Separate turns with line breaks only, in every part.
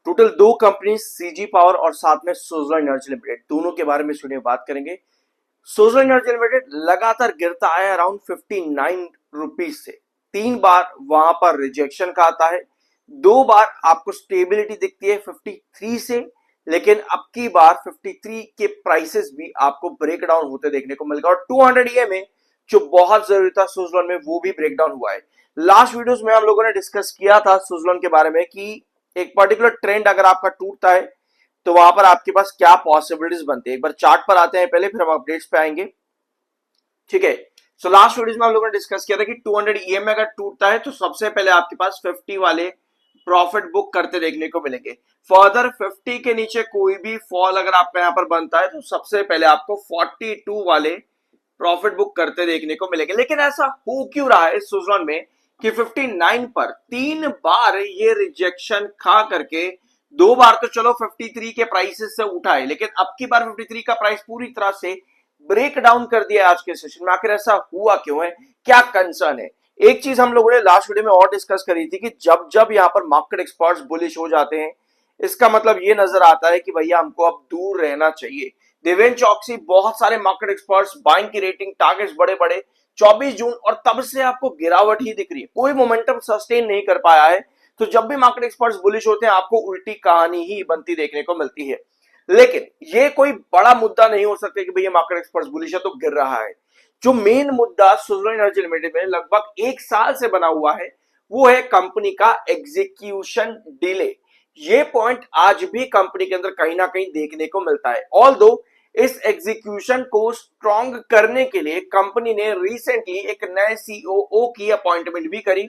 Total दो company CG power और साथ में सुज़लोन एनर्जी लिमिटेड, दोनों के बारे में इस वीडियो में बात करेंगे। सुज़लोन एनर्जी लिमिटेड लगातार गिरता आया अराउंड 59 रुपीज से, 3 बार वहां पर रिजेक्शन का आता है, 2 बार आपको स्टेबिलिटी दिखती है 53 से, लेकिन अब की बार 53 के प्राइसेस भी आपको ब्रेक डाउन होते देखने को मिलेगा और 200 ईएमए जो बहुत जरूरी था सुज़लोन में वो भी ब्रेक डाउन हुआ है। लास्ट वीडियोस में हम लोगों ने डिस्कस किया था सुज़लोन के बारे में कि एक पर्टिकुलर ट्रेंड अगर आपका टूटता है तो वहां पर आपके पास क्या पॉसिबिलिटीज बनती है। एक बार चार्ट पर आते हैं पहले, फिर हम अपडेट्स पे आएंगे। ठीक है, सो लास्ट वीडियो में हम लोगों ने डिस्कस किया था कि 200 ईएमए अगर टूटता है तो सबसे पहले आपके पास 50 वाले प्रॉफिट बुक करते देखने को मिलेंगे। फर्दर 50 के नीचे कोई भी फॉल अगर आपका यहां पर बनता है तो सबसे पहले आपको 42 वाले प्रॉफिट बुक करते देखने को मिलेंगे। लेकिन ऐसा हो क्यों रहा है सुज़लोन में कि 59 पर 3 बार ये रिजेक्शन खा करके, 2 बार तो चलो 53 के प्राइसेस से उठा है, लेकिन अब की बार 53 का प्राइस पूरी तरह से ब्रेक डाउन कर दिया आज के सेशन में। आखिर ऐसा हुआ क्यों है, क्या कंसर्न है? एक चीज हम लोगों ने लास्ट वीडियो में और डिस्कस करी थी कि जब जब यहां पर मार्केट एक्सपर्ट्स बुलिश हो जाते हैं, इसका मतलब ये नजर आता है कि भैया हमको अब दूर रहना चाहिए। देवेंद्र चौकसी, बहुत सारे मार्केट एक्सपर्ट्स, बाइंग की रेटिंग टारगेट्स बड़े बड़े 24 जून और तब से आपको गिरावट ही दिख रही है, कोई मोमेंटम सस्टेन नहीं कर पाया है। तो जब भी मार्केट एक्सपर्ट्स बुलिश होते हैं आपको उल्टी कहानी ही बनती देखने को मिलती है। लेकिन ये कोई बड़ा मुद्दा नहीं हो सकता कि भैया मार्केट एक्सपर्ट्स बुलिश है तो गिर रहा है। जो मेन मुद्दा सुज़लोन एनर्जी लिमिटेड में लगभग 1 साल से बना हुआ है वो है कंपनी का एग्जीक्यूशन डिले। ये पॉइंट आज भी कंपनी के अंदर कहीं ना कहीं देखने को मिलता है। ऑल्दो इस एग्जीक्यूशन को स्ट्रॉन्ग करने के लिए कंपनी ने रिसेंटली एक नए सीओओ की अपॉइंटमेंट भी करी।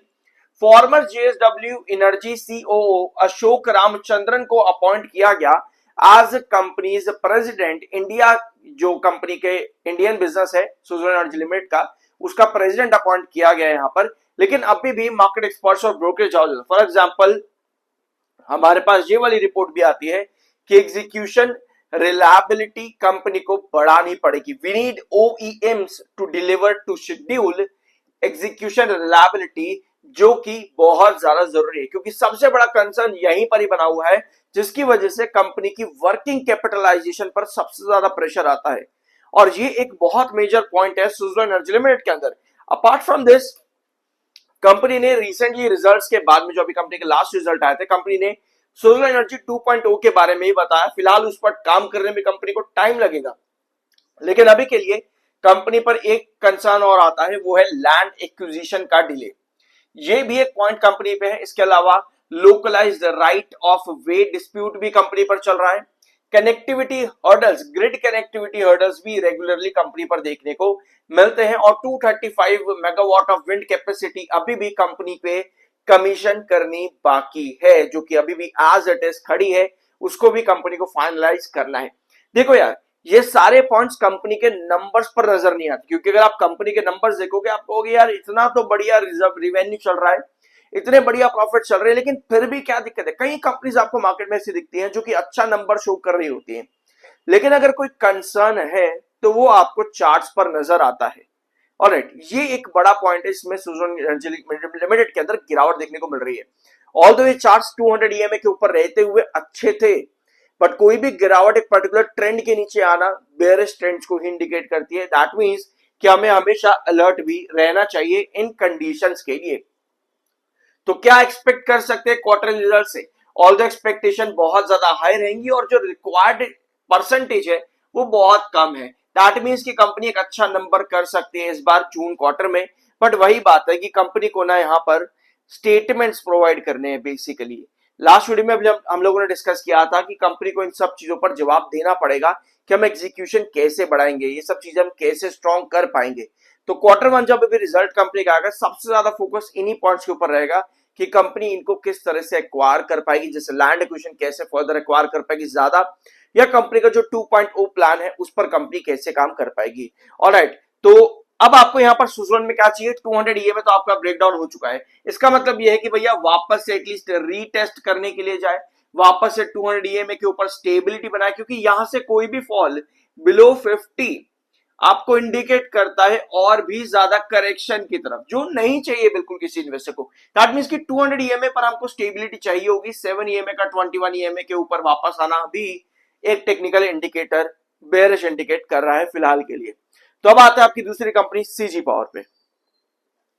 Farmer JSW energy COO Ashok Ramachandran को अपॉइंट किया गया आज कंपनीज प्रेसिडेंट इंडिया। जो कंपनी के इंडियन बिजनेस है सुज़लोन एनर्जी लिमिटेड का, उसका प्रेसिडेंट अपॉइंट किया गया है यहां पर। लेकिन अभी भी मार्केट एक्सपर्ट्स और ब्रोकरेज हाउसेस, फॉर एग्जांपल हमारे पास ये वाली रिपोर्ट भी आती है कि एग्जीक्यूशन रिलायबिलिटी कंपनी को बढ़ानी पड़ेगी। We need OEMs to deliver to schedule execution reliability, जो कि बहुत ज्यादा जरूरी है क्योंकि सबसे बड़ा कंसर्न यहीं पर ही बना हुआ है जिसकी वजह से कंपनी की वर्किंग कैपिटलाइजेशन पर सबसे ज्यादा प्रेशर आता है। और ये एक बहुत मेजर पॉइंट है सुज़लोन एनर्जी लिमिटेड के अंदर। अपार्ट फ्रॉम दिस, कंपनी ने रिसेंटली रिजल्ट्स के बाद में, जो अभी कंपनी के लास्ट रिजल्ट आए थे, कंपनी ने सुज़लोन एनर्जी 2.0 के बारे में ही बताया। फिलहाल उस पर काम करने में कंपनी को टाइम लगेगा, लेकिन अभी के लिए कंपनी पर एक कंसर्न और आता है, वो है लैंड एक्विजिशन का डिले। ये भी एक पॉइंट कंपनी पे है। इसके अलावा localised right of way dispute भी कंपनी पर चल रहा है। Connectivity hurdles, grid connectivity hurdles भी रेगुलरली कंपनी पर देखने को मिलते हैं। और 235 मेगावाट ऑफ विंड कैपेसिटी अभी भी कंपनी पे कमीशन करनी बाकी है, जो कि अभी भी एज इट इज खड़ी है, उसको भी कंपनी को फाइनलाइज करना है। देखो यार, ये सारे पॉइंट्स कंपनी के नंबर्स पर नजर नहीं आते, क्योंकि अगर आप कंपनी के नंबर्स देखोगे आप कहोगे यार इतना तो बढ़िया रिजर्व रिवेन्यू चल रहा है, इतने बढ़िया प्रॉफिट चल रहे हैं, लेकिन फिर भी क्या दिक्कत है। कई कंपनीज आपको मार्केट में ऐसी दिखती हैं जो कि अच्छा नंबर शो कर रही होती हैं, लेकिन अगर कोई कंसर्न है तो वो आपको चार्ट्स पर नजर आता है। ऑलराइट, ये एक बड़ा पॉइंट है, इसमें सुज़लोन एनर्जी लिमिटेड के अंदर गिरावट देखने को मिल रही है। ऑल्दो ये चार्ट्स 200 ईएमए के ऊपर रहते हुए अच्छे थे, बट कोई भी गिरावट एक पर्टिकुलर ट्रेंड के नीचे आना बेयरिश ट्रेंड्स को ही इंडिकेट करती है। दैट मींस कि हमें हमेशा अलर्ट भी रहना चाहिए इन कंडीशंस के लिए। तो क्या एक्सपेक्ट कर सकते हैं क्वार्टर रिजल्ट से? ऑल द एक्सपेक्टेशन बहुत ज्यादा हाई रहेंगी और जो रिक्वायर्ड परसेंटेज है वो बहुत कम है। दैट मींस कि कंपनी एक अच्छा नंबर कर सकती है इस बार जून क्वार्टर में। बट वही बात है कि कंपनी को ना यहाँ पर स्टेटमेंट्स प्रोवाइड करने हैं बेसिकली। लास्ट वीडियो में हम लोगों ने डिस्कस किया था कि कंपनी को इन सब चीजों पर जवाब देना पड़ेगा कि हम एग्जीक्यूशन कैसे बढ़ाएंगे, ये सब चीजें हम कैसे स्ट्रॉन्ग कर पाएंगे। तो क्वार्टर वन जब भी रिजल्ट कंपनी का आएगा, सबसे ज्यादा फोकस इन्हीं पॉइंट्स के ऊपर रहेगा कि कंपनी इनको किस तरह से एक्वायर कर पाएगी, जैसे लैंड एक्विजिशन कैसे फर्दर एक्वायर कर पाएगी ज्यादा, या कंपनी का जो 2.0 प्लान है उस पर कंपनी कैसे काम कर पाएगी। ऑलराइट, तो अब आपको यहां पर सुज़लोन में क्या चाहिए? 200 ईएमए तो आपका ब्रेकडाउन हो चुका है। इसका मतलब यह है कि भैया वापस से एटलीस्ट रीटेस्ट करने के लिए जाए, वापस से 200 ईएमए के ऊपर स्टेबिलिटी बनाए, क्योंकि यहां से कोई भी फॉल बिलो 50 आपको इंडिकेट करता है और भी ज्यादा करेक्शन की तरफ, जो नहीं चाहिए बिल्कुल किसी इन्वेस्टर को। दैट मींस कि 200 ईएमए पर हमको स्टेबिलिटी चाहिए होगी, 7 ईएमए का 21 ईएमए के ऊपर वापस आना भी एक टेक्निकल इंडिकेटर बेयरिश इंडिकेट कर रहा है फिलहाल के लिए। तो अब आते हैं आपकी दूसरी कंपनी सीजी पावर पे।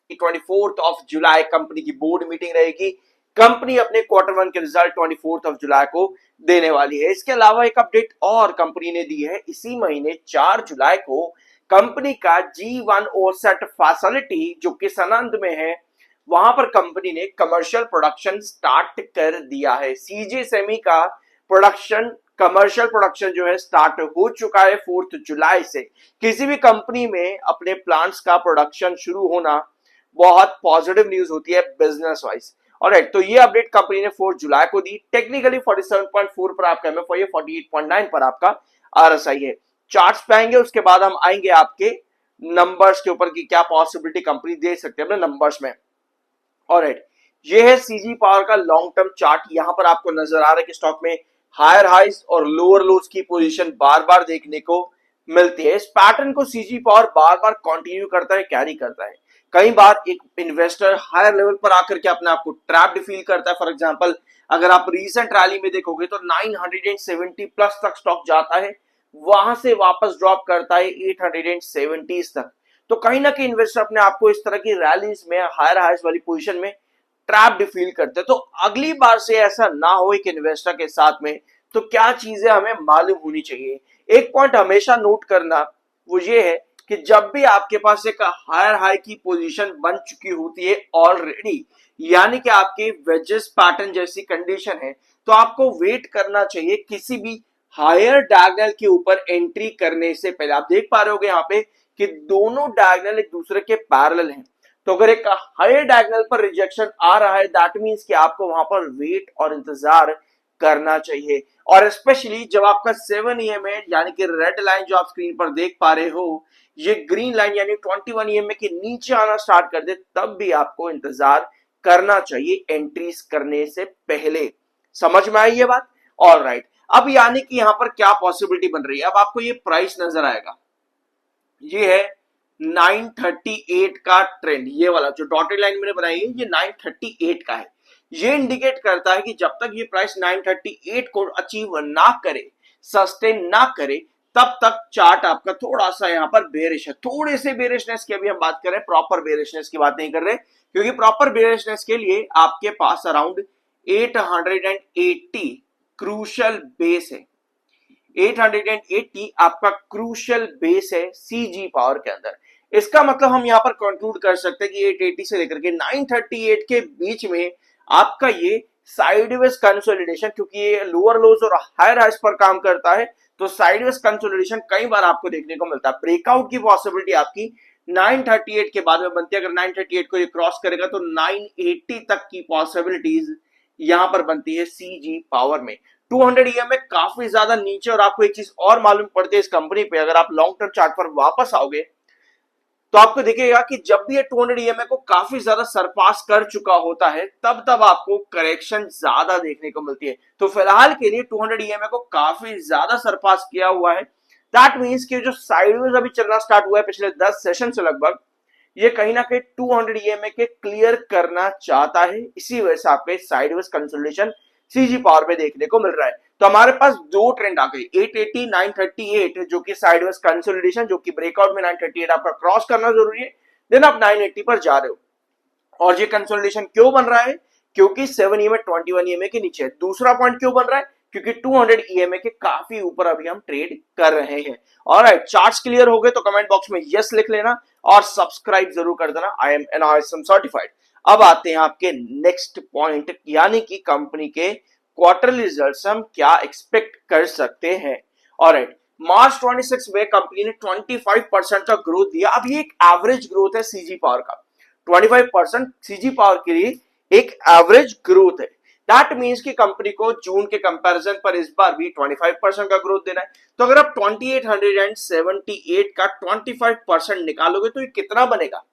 24 ऑफ जुलाई कंपनी की बोर्ड मीटिंग रहेगी। कंपनी अपने क्वार्टर वन के रिजल्ट 24 ऑफ जुलाई को देने वाली है। इसके अलावा एक अपडेट और कंपनी ने दी है, इसी महीने 4 जुलाई को कंपनी का G1 ओसेट फैसिलिटी जो कि सनंद में है, वहां पर कंपनी ने कमर्शियल प्रोडक्शन स्टार्ट कर दिया है। सीजी सेमी का प्रोडक्शन, कमर्शियल प्रोडक्शन जो है स्टार्ट हो चुका है 4 जुलाई से। किसी भी कंपनी में अपने प्लांट्स का प्रोडक्शन शुरू होना बहुत पॉजिटिव न्यूज होती है बिजनेस वाइज। ऑलराइट, तो ये अपडेट कंपनी ने 4 जुलाई को दी। टेक्निकली 47.4 पर आपका एमएफआई है, 48.9 पर आपका आरएसआई है। चार्ट्स पे आएंगे, उसके बाद हम आएंगे आपके नंबर्स के ऊपर कि क्या पॉसिबिलिटी कंपनी दे सकते हैं अपने नंबर्स में। ऑलराइट, ये है सीजी पावर का लॉन्ग टर्म चार्ट। यहां पर आपको नजर आ रहा है कि स्टॉक में हायर हाइज और लोअर लोज की पोजीशन बार बार देखने को मिलती है। इस पैटर्न को सीजी पावर बार बार कंटिन्यू करता है, कैरी करता है। कई बार एक इन्वेस्टर हायर लेवल पर आकर के अपने आप को ट्रैप्ड फील करता है। फॉर एग्जांपल, अगर आप रीसेंट रैली में देखोगे तो 970 प्लस तक स्टॉक जाता है, वहां से वापस ड्रॉप करता है 870 तक। तो कहीं ना कहीं इन्वेस्टर अपने आप को इस तरह की रैलीज में हायर हाइज वाली पोजीशन में ट्रैप्ड फील करते हैं। तो अगली बार से ऐसा ना हो एक इन्वेस्टर के साथ में, तो क्या चीजें हमें मालूम होनी चाहिए। एक पॉइंट हमेशा नोट करना, वो ये है कि जब भी आपके पास एक हायर हाई की पोजीशन बन चुकी होती है ऑलरेडी, यानी कि आपके वेजेस पैटर्न जैसी कंडीशन है, तो आपको वेट करना चाहिए किसी भी हायर डायगोनल के ऊपर एंट्री करने से पहले। आप देख पा रहे होगे यहाँ पे कि दोनों डायगोनल एक दूसरे के पैरेलल हैं। तो अगर एक हायर डायगोनल पर रिजेक्शन आ रहा है, दैट मींस कि आपको वहां पर वेट और इंतजार करना चाहिए। और स्पेशली जब आपका 7 ईएमए यानी कि रेड लाइन जो आप स्क्रीन पर देख पा रहे हो, ये ग्रीन लाइन यानी 21 ईएमए के नीचे आना स्टार्ट कर दे, तब भी आपको इंतजार करना चाहिए एंट्रीज करने से पहले। समझ में आई ये बात? ऑलराइट, अब यानी कि यहां पर क्या पॉसिबिलिटी बन रही है। अब आपको ये प्राइस नजर आएगा, ये है 938 का ट्रेंड। ये वाला जो डॉटेड लाइन मैंने बनाई है, ये 938 का है। ये इंडिकेट करता है कि जब तक ये प्राइस 938 को अचीव ना करे, सस्टेन ना करे, तब तक चार्ट आपका थोड़ा सा यहां पर बेरिश है। थोड़े से बेरिशनेस की अभी हम बात कर रहे हैं, प्रॉपर बेरिशनेस की बात नहीं कर रहे, क्योंकि प्रॉपर बेरिशनेस के लिए आपके पास अराउंड 880 क्रूशियल बेस है। 880 आपका क्रूशियल बेस है सीजी पावर के अंदर। इसका मतलब हम यहां पर कंक्लूड कर सकते हैं कि 880 से लेकर के 938 के बीच में आपका ये साइडवेज कंसोलिडेशन, क्योंकि ये लोअर लोज और हायर हाइज पर काम करता है, तो साइडवेज कंसोलिडेशन कई बार आपको देखने को मिलता है। ब्रेकआउट की पॉसिबिलिटी आपकी 938 के बाद में बनती है। अगर 938 को ये क्रॉस करेगा तो 980 तक की पॉसिबिलिटीज यहां पर बनती है सीजी पावर में। 200 ईएमए काफी ज्यादा नीचे। और आपको एक चीज और मालूम पड़ती है इस कंपनी पे, अगर आप लॉन्ग टर्म चार्ट पर वापस आओगे तो आपको दिखेगा कि जब भी ये 200 ईएमए को काफी ज्यादा सरपास कर चुका होता है, तब तब आपको करेक्शन ज्यादा देखने को मिलती है। तो फिलहाल के लिए 200 ईएमए को काफी ज्यादा सरपास किया हुआ है। दैट मींस कि जो साइडवेज अभी चलना स्टार्ट हुआ है पिछले 10 सेशन से लगभग, ये कहीं ना कहीं 200 ईएमए के क्लियर करना चाहता है। इसी वजह से आपके साइडवेज कंसोलिडेशन सीजी पावर में देखने को मिल रहा है। तो हमारे पास दो ट्रेंड आ गई, 880 938 जो कि साइडवेज कंसोलिडेशन, जो कि ब्रेकआउट में 938 आपका क्रॉस करना जरूरी है, देन आप 980 पर जा रहे हो। और ये कंसोलिडेशन क्यों बन रहा है? क्योंकि 7 ईएमए 21 ईएमए के नीचे। दूसरा पॉइंट क्यों बन रहा है? क्योंकि 200 ईएमए के काफी ऊपर अभी हम ट्रेड कर रहे हैं। ऑलराइट, चार्ट्स क्लियर हो गए तो कमेंट बॉक्स में यस लिख लेना और सब्सक्राइब जरूर कर देना। I am NISM certified. अब आते हैं आपके नेक्स्ट पॉइंट, यानी कि कंपनी के क्वार्टरली रिजल्ट्स हम क्या एक्सपेक्ट कर सकते हैं। ऑलराइट, मार्च 26 में कंपनी ने 25% का ग्रोथ दिया। अब ये एक एवरेज ग्रोथ है सीजी पावर का। 25% सीजी पावर के लिए एक एवरेज ग्रोथ है। दैट मींस कि कंपनी को जून के कंपैरिजन पर इस बार भी 25% का ग्रोथ देना है। तो अगर आप 2878 का 25% निकालोगे तो ये कितना बनेगा?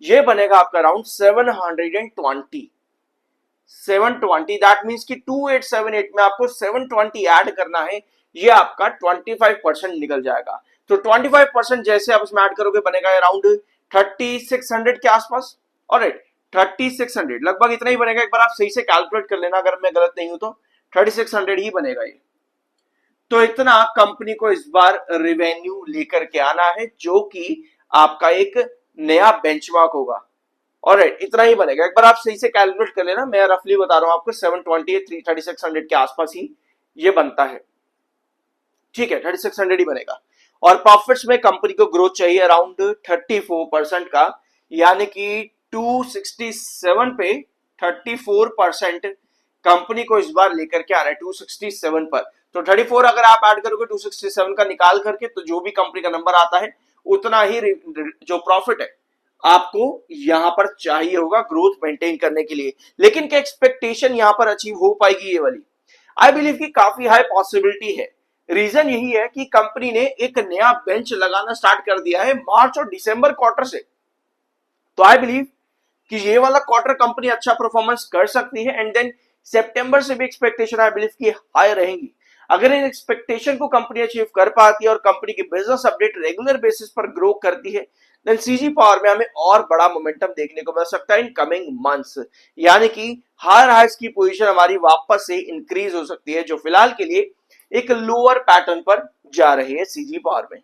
ये बनेगा आपका अराउंड 720। दैट मींस कि 2878 में आपको 720 ऐड करना है, ये आपका 25% निकल जाएगा। तो 25% जैसे आप इसमें ऐड करोगे बनेगा अराउंड 3600 के आसपास। ऑलराइट, 3600 लगभग इतना ही बनेगा। एक बार आप सही से कैलकुलेट कर लेना, अगर मैं गलत नहीं हूं तो 3600 ही बनेगा ये। तो इतना कंपनी को इस बार रेवेन्यू लेकर के आना है, जो कि आपका एक नया बेंचमार्क होगा। ऑलराइट, इतना ही बनेगा। एक बार आप सही से कैलकुलेट कर लेना, मैं रफली बता रहा हूं आपको 720 3600 के आसपास ही ये बनता है। ठीक है, 3600 ही बनेगा। और प्रॉफिट्स में कंपनी को ग्रोथ चाहिए अराउंड 34% का, यानी कि 267 पे 34% कंपनी को इस बार लेकर के आ रहा है 267 पर। तो 34 अगर आप ऐड करोगे 267 का निकाल करके, तो जो भी कंपनी का नंबर आता है उतना ही जो प्रॉफिट है आपको यहां पर चाहिए होगा ग्रोथ मेंटेन करने के लिए। लेकिन क्या एक्सपेक्टेशन यहां पर अचीव हो पाएगी ये वाली? आई बिलीव कि काफी हाई पॉसिबिलिटी है। रीजन यही है कि कंपनी ने एक नया बेंच लगाना स्टार्ट कर दिया है मार्च और दिसंबर क्वार्टर से। तो आई बिलीव कि ये वाला क्वार्टर कंपनी अच्छा परफॉर्मेंस कर सकती है, एंड देन सितंबर से भी एक्सपेक्टेशन आई बिलीव की हाई रहेंगी। अगर इन एक्सपेक्टेशन को कंपनी अचीव कर पाती है और कंपनी की बिजनेस अपडेट रेगुलर बेसिस पर ग्रो करती है, देन सीजी पावर में हमें और बड़ा मोमेंटम देखने को मिल सकता है इन कमिंग मंथ्स। यानी कि हायर हाइस की पोजीशन हमारी वापस से इंक्रीज हो सकती है, जो फिलहाल के लिए एक लोअर पैटर्न पर जा रही है सीजी पावर में।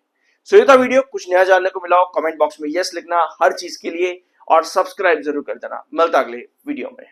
सो ये था वीडियो, कुछ नया जानने को मिला हो कमेंट बॉक्स में यस लिखना हर चीज के लिए, और सब्सक्राइब जरूर कर देना। मिलता अगले वीडियो में।